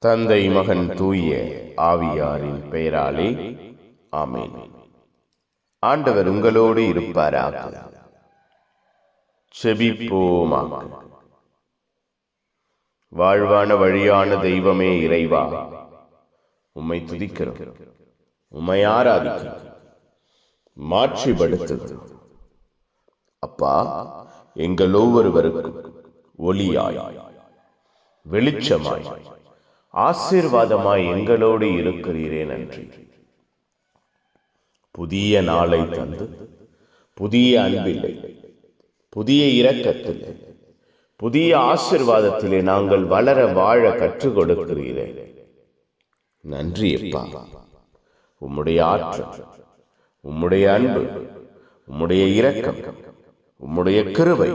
தந்தை மகன் தூய ஆவியாரின் பெயராலே ஆமென். ஆண்டவர் உங்களோடு இருப்பாராக. செபிப்போமாக. வாழ்வான வழியான தெய்வமே இறைவா, உம்மை துதிக்கிறோம், உம்மை ஆராதிக்கிறோம், மாட்சிப்படுத்துகிறோம். அப்பா, எங்கள் ஒவ்வொருவருக்கும் ஒளியாய், வெளிச்சமாய், ஆசீர்வாதமாய் எங்களோடு இருக்கிறீரே நன்றி. புதிய நாளை தந்து புதிய அன்பில்லை, புதிய இரக்கத்திலே, புதிய ஆசீர்வாதத்திலே நாங்கள் வளர வாழ கற்றுக் கொடுக்கிறீரே நன்றி அப்பா. உம்முடைய ஆற்றல், உம்முடைய அன்பு, உம்முடைய இரக்கம், உம்முடைய கிருபை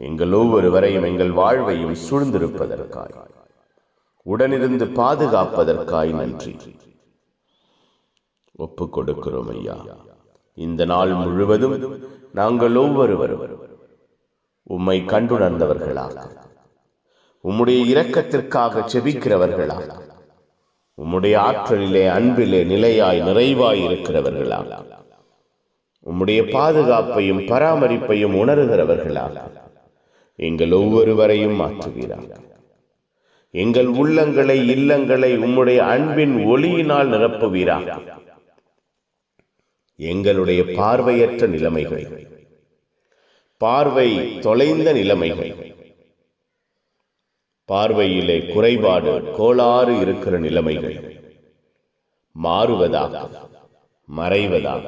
எங்கள் ஒவ்வொருவரையும் எங்கள் வாழ்வையும் சூழ்ந்திருப்பதற்காய், உடனிருந்து பாதுகாப்பதற்காய் நன்றி. ஒப்புக் கொடுக்கிறோம் ஐயா. இந்த நாள் முழுவதும் நாங்கள் ஒவ்வொருவரும் உம்மை கண்டுணர்ந்தவர்களாக, உம்முடைய இரக்கத்திற்காக செபிக்கிறவர்களாக, உம்முடைய ஆற்றலிலே அன்பிலே நிலையாய் நிறைவாய் இருக்கிறவர்களாக, உம்முடைய பாதுகாப்பையும் பராமரிப்பையும் உணர்கிறவர்களாக எங்கள் ஒவ்வொருவரையும் மாற்றுகிறார். எங்கள் உள்ளங்களை, இல்லங்களை உம்முடைய அன்பின் ஒளியினால் நிரப்புவீராக. எங்களுடைய பார்வையற்ற நிலைமைகள், பார்வை தொலைந்த நிலைமைகள், பார்வையிலே குறைபாடு, கோளாறு இருக்கிற நிலைமைகள் மாறுவதாக, மறைவதாக.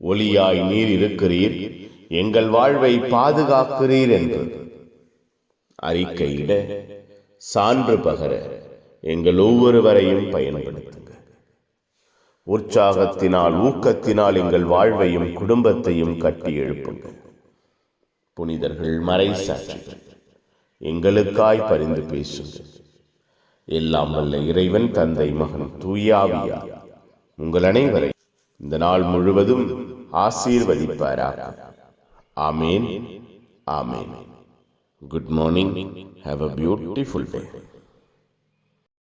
ஒளியாய் நீர் இருக்கிறீர், எங்கள் வாழ்வை பாதுகாக்கிறீர் என்று அறிக்கையிட, சான்று பகர எங்கள் ஒவ்வொருவரையும் பயன்படுத்துங்க. உற்சாகத்தினால், ஊக்கத்தினால் எங்கள் வாழ்வையும் குடும்பத்தையும் கட்டி எழுப்புங்க. புனிதர்கள், மறைசாட்சிகள் எங்களுக்காய் பரிந்து பேசுங்க. எல்லாம் வல்ல இறைவன், தந்தை, மகன், தூய ஆவியார் உங்கள் அனைவரை இந்த நாள் முழுவதும் ஆசீர்வதிப்பாராக. ஆமேன், ஆமேன். Good morning. Have a beautiful day.